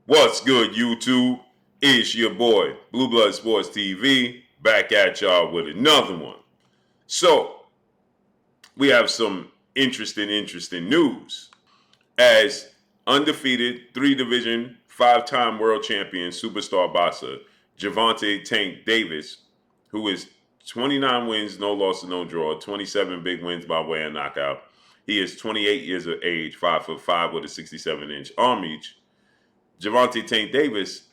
What's good, YouTube? It's your boy, Blue Blood Sports TV, back at y'all with another one. So, we have some interesting news. As undefeated, three division, five-time world champion, superstar boxer, Gervonta Tank Davis, who is 29 wins, no loss, no draw, 27 big wins by way of knockout. He is 28 years of age, 5'5" with a 67-inch arm reach. Gervonta Tank Davis,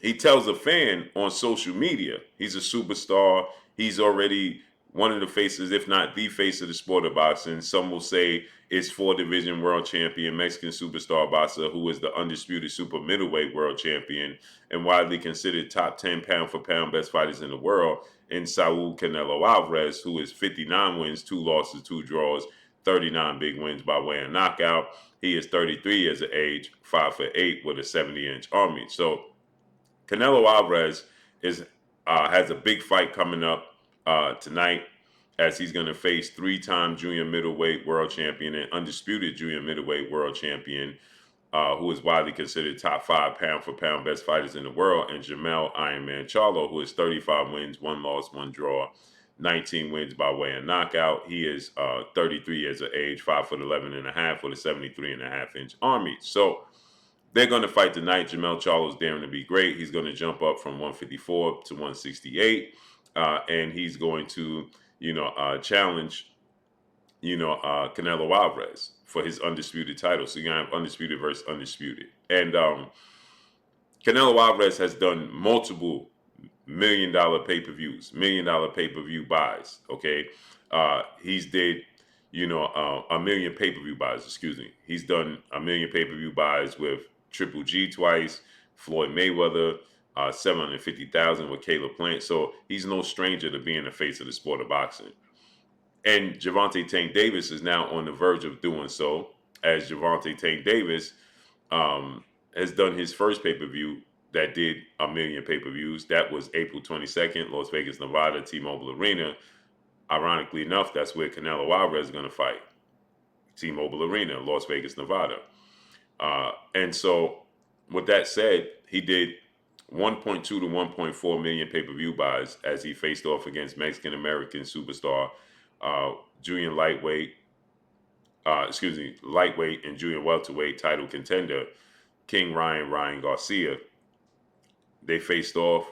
he tells a fan on social media he's a superstar. He's already one of the faces, if not the face of the sport of boxing. Some will say it's four-division world champion, Mexican superstar boxer who is the undisputed super middleweight world champion and widely considered top 10 pound for pound best fighters in the world. And Saul Canelo Alvarez, who is 59 wins, two losses, two draws, 39 big wins by way of knockout. He is 33 years of age, 5'8" with a 70-inch arm reach. So Canelo Alvarez is has a big fight coming up tonight, as he's going to face three-time junior middleweight world champion and undisputed junior middleweight world champion, who is widely considered top five pound for pound best fighters in the world, and Jamel Ironman Charlo, who is 35 wins, one loss, one draw, 19 wins by way of knockout. He is 33 years of age, 5'11" and a half with a 73.5-inch arm reach. So they're going to fight tonight. Jamel Charlo's daring to be great. He's going to jump up from 154 to 168, and he's going to, challenge, Canelo Alvarez for his undisputed title. So you're going to have undisputed versus undisputed. And Canelo Alvarez has done multiple $1 million pay-per-views, $1 million pay-per-view buys. Okay, he's did a million pay-per-view buys. Excuse me. He's done a million pay-per-view buys with Triple G twice, Floyd Mayweather, 750,000 with Caleb Plant. So he's no stranger to being the face of the sport of boxing. And Gervonta Tank Davis is now on the verge of doing so, as Gervonta Tank Davis has done his first pay-per-view that did a million pay-per-views. That was April 22nd, Las Vegas, Nevada, T-Mobile Arena. Ironically enough, that's where Canelo Alvarez is going to fight. T-Mobile Arena, Las Vegas, Nevada. And so, with that said, he did 1.2 to 1.4 million pay-per-view buys as he faced off against Mexican-American superstar, junior lightweight and junior welterweight title contender, King Ryan Garcia. They faced off.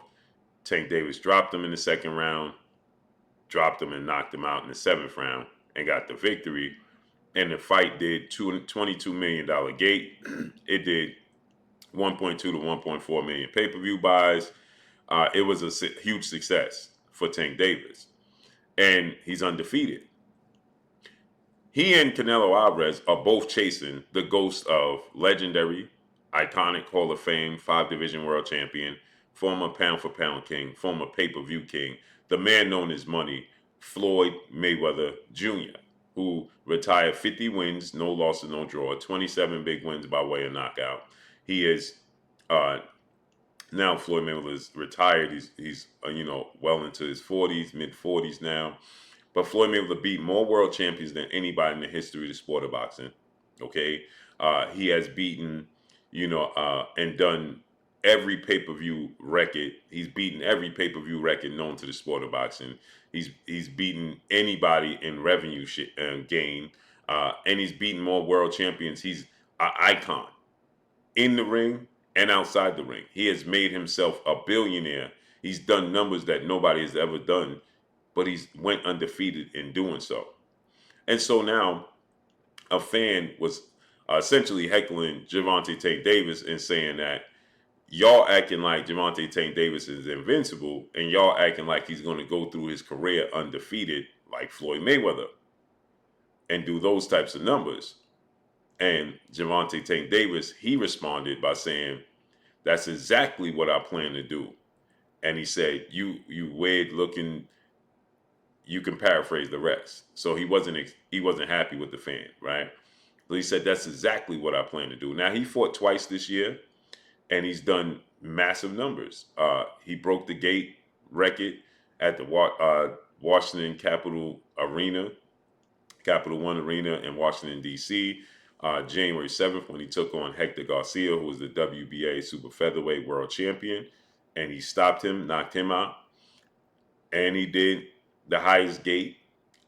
Tank Davis dropped him in the second round, dropped him and knocked him out in the seventh round, and got the victory. And the fight did $22 million gate. It did 1.2 to 1.4 million pay-per-view buys. It was a huge success for Tank Davis. And he's undefeated. He and Canelo Alvarez are both chasing the ghost of legendary, iconic Hall of Fame, five-division world champion, former pound-for-pound king, former pay-per-view king, the man known as Money, Floyd Mayweather Jr., who retired 50 wins, no losses, no draw, 27 big wins by way of knockout. He is now Floyd Mayweather is retired. He's well into his 40s, mid 40s now. But Floyd Mayweather beat more world champions than anybody in the history of the sport of boxing. Okay, he has beaten, and done every pay-per-view record. He's beaten every pay-per-view record known to the sport of boxing. He's beaten anybody in revenue gain, and he's beaten more world champions. He's an icon in the ring and outside the ring. He has made himself a billionaire. He's done numbers that nobody has ever done, but he's went undefeated in doing so. And so now a fan was essentially heckling Gervonta Tank Davis and saying that y'all acting like Gervonta Tank Davis is invincible, and y'all acting like he's going to go through his career undefeated like Floyd Mayweather and do those types of numbers. And Gervonta Tank Davis, he responded by saying, "That's exactly what I plan to do." And he said, "You weird looking." You can paraphrase the rest. So he wasn't happy with the fan, right? So he said, "That's exactly what I plan to do." Now he fought twice this year, and he's done massive numbers. He broke the gate record at the Washington Capital One Arena in Washington, D.C., January 7th when he took on Hector Garcia, who was the WBA super featherweight world champion, and he stopped him, knocked him out, and he did the highest gate.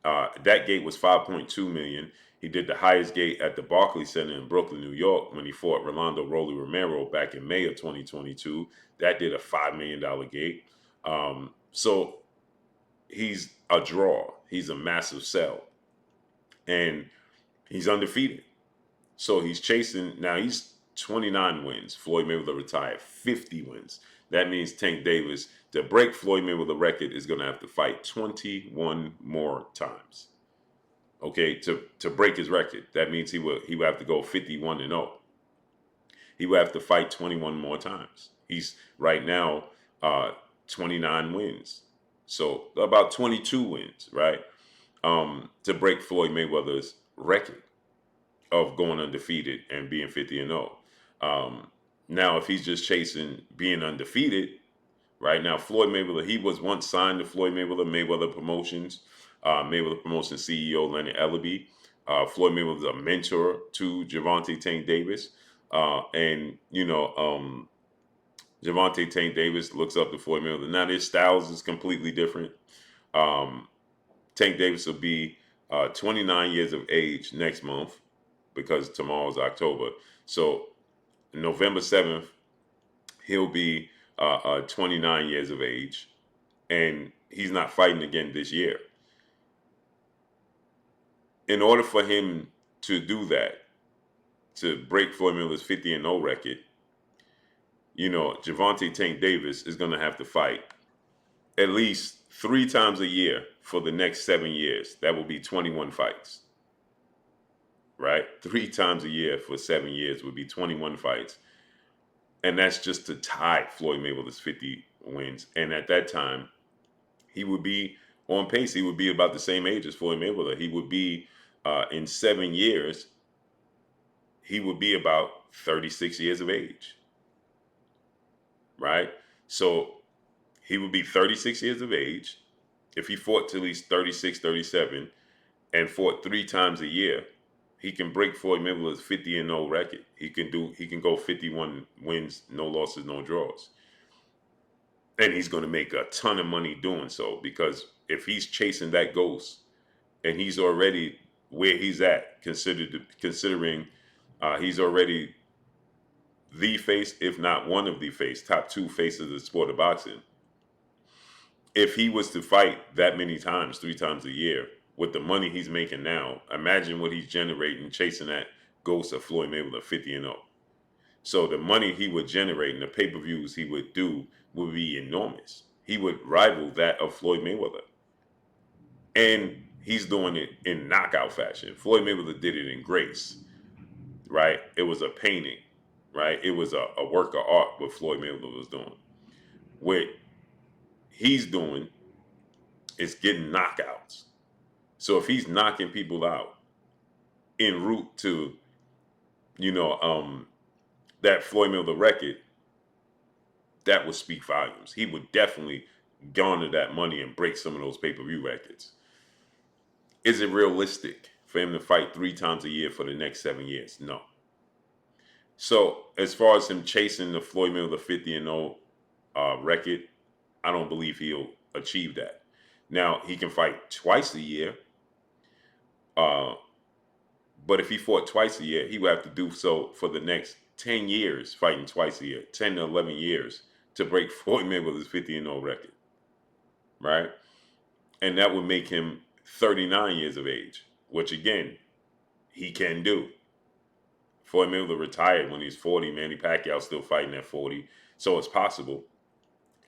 That gate was 5.2 million. He did the highest gate at the Barclays Center in Brooklyn, New York, when he fought Rolando Rolly Romero back in May of 2022. That did a $5 million gate. So he's a draw. He's a massive sell, and he's undefeated. So he's chasing now. He's 29 wins. Floyd Mayweather retired 50 wins. That means Tank Davis, to break Floyd Mayweather record, is going to have to fight 21 more times. Okay, to break his record, that means he would have to go 51-0. He would have to fight 21 more times. He's right now 29 wins, so about 22 wins, right? To break Floyd Mayweather's record of going undefeated and being 50-0. Now, if he's just chasing being undefeated, right now, Floyd Mayweather, he was once signed to Floyd Mayweather Promotions, Mayweather Promotions CEO Leonard Ellaby. Floyd Mayweather was a mentor to Gervonta Tank Davis. And, Gervonta Tank Davis looks up to Floyd Mayweather. Now, their styles is completely different. Tank Davis will be 29 years of age next month, because tomorrow's October. So November 7th, he'll be 29 years of age, and he's not fighting again this year. In order for him to do that, to break Floyd Mayweather's 50-0 record, Gervonta Tank Davis is going to have to fight at least 3 times a year for the next 7 years. That will be 21 fights. Right? 3 times a year for 7 years would be 21 fights. And that's just to tie Floyd Mayweather's 50 wins. And at that time, he would be on pace. He would be about the same age as Floyd Mayweather. He would be, in 7 years, he would be about 36 years of age. Right? So he would be 36 years of age if he fought till he's 36, 37, and fought 3 times a year. He can break Floyd Mayweather's 50-0 record. He can go 51 wins, no losses, no draws. And he's going to make a ton of money doing so, because if he's chasing that ghost and he's already where he's at, considering he's already the face, if not one of the face, top 2 faces of the sport of boxing. If he was to fight that many times, 3 times a year, with the money he's making now, imagine what he's generating chasing that ghost of Floyd Mayweather 50-0. So the money he would generate and the pay-per-views he would do would be enormous. He would rival that of Floyd Mayweather. And he's doing it in knockout fashion. Floyd Mayweather did it in grace, right? It was a painting, right? It was a work of art what Floyd Mayweather was doing. What he's doing is getting knockouts. So if he's knocking people out en route to, that Floyd Mayweather record, that would speak volumes. He would definitely garner that money and break some of those pay-per-view records. Is it realistic for him to fight 3 times a year for the next 7 years? No. So as far as him chasing the Floyd Mayweather 50-0 record, I don't believe he'll achieve that. Now, he can fight twice a year. But if he fought twice a year, he would have to do so for the next 10 years, fighting twice a year, 10 to 11 years to break Floyd Mayweather's 50-0 record, right? And that would make him 39 years of age, which, again, he can do. Floyd Mayweather retired when he's 40. Manny Pacquiao still fighting at 40. So it's possible.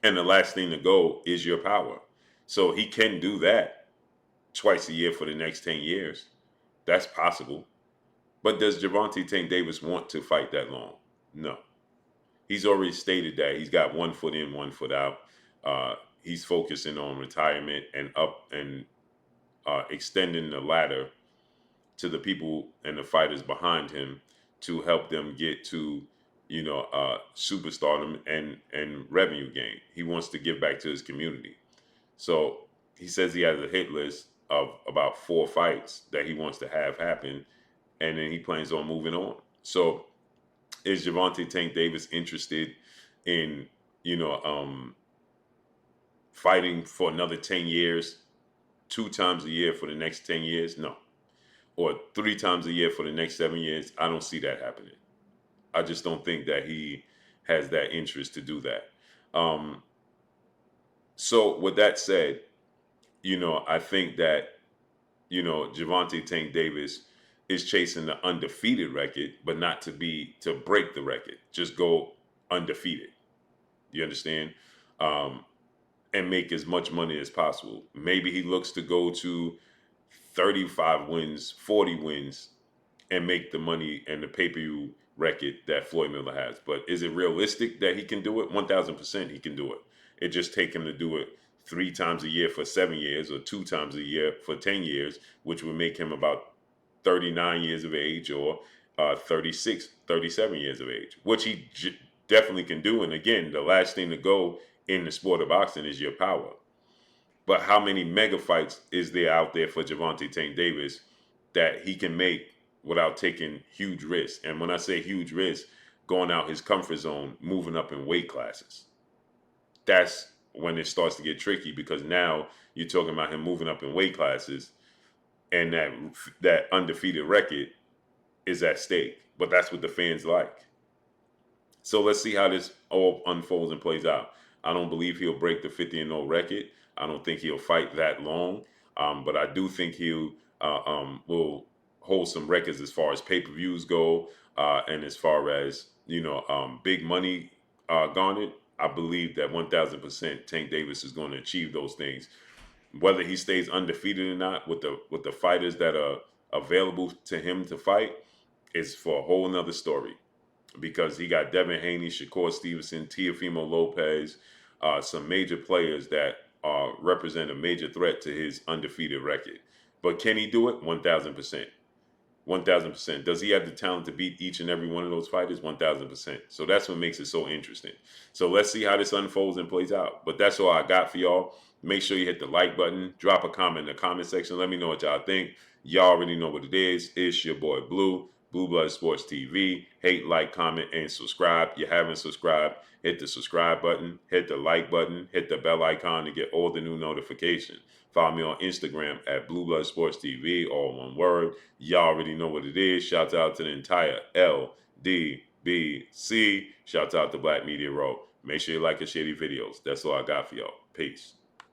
And the last thing to go is your power. So he can do that twice a year for the next 10 years. That's possible. But does Gervonta Tank Davis want to fight that long? No. He's already stated that he's got 1 foot in, 1 foot out. He's focusing on retirement and extending the ladder to the people and the fighters behind him to help them get to, superstardom and revenue gain. He wants to give back to his community. So he says he has a hit list of about 4 fights that he wants to have happen and then he plans on moving on. So is Gervonta Tank Davis interested in, you know, fighting for another 10 years, 2 times a year for the next 10 years? No. Or 3 times a year for the next 7 years? I don't see that happening. I just don't think that he has that interest to do that. Um, so with that said, I think that, Gervonta Tank Davis is chasing the undefeated record, but not to break the record. Just go undefeated. You understand? Um, and make as much money as possible. Maybe he looks to go to 35 wins, 40 wins, and make the money and the pay-per-view record that Floyd Mayweather has. But is it realistic that he can do it? 1,000% he can do it. It just take him to do it 3 times a year for 7 years, or 2 times a year for 10 years, which would make him about 39 years of age, or 36, 37 years of age, which he definitely can do. And again, the last thing to go in the sport of boxing is your power. But how many mega fights is there out there for Gervonta Tank Davis that he can make without taking huge risks? And when I say huge risks, going out his comfort zone, moving up in weight classes. That's when it starts to get tricky, because now you're talking about him moving up in weight classes, and that undefeated record is at stake. But that's what the fans like. So let's see how this all unfolds and plays out. I don't believe he'll break the 50-0 record. I don't think he'll fight that long. But I do think he'll will hold some records as far as pay-per-views go, and as far as big money garnered. I believe that 1,000% Tank Davis is going to achieve those things. Whether he stays undefeated or not with the fighters that are available to him to fight is for a whole nother story, because he got Devin Haney, Shakur Stevenson, Teofimo Lopez, some major players that represent a major threat to his undefeated record. But can he do it? 1,000%. 1,000%. Does he have the talent to beat each and every one of those fighters? 1,000%. So that's what makes it so interesting. So let's see how this unfolds and plays out. But that's all I got for y'all. Make sure you hit the like button. Drop a comment in the comment section. Let me know what y'all think. Y'all already know what it is. It's your boy Blue, Blue Blood Sports TV. Hate, like, comment, and subscribe. If you haven't subscribed, hit the subscribe button, hit the like button, hit the bell icon to get all the new notifications. Follow me on Instagram at Blue Blood Sports TV, all one word. Y'all already know what it is. Shout out to the entire LDBC. Shout out to Black Media Row. Make sure you like and share these videos. That's all I got for y'all. Peace.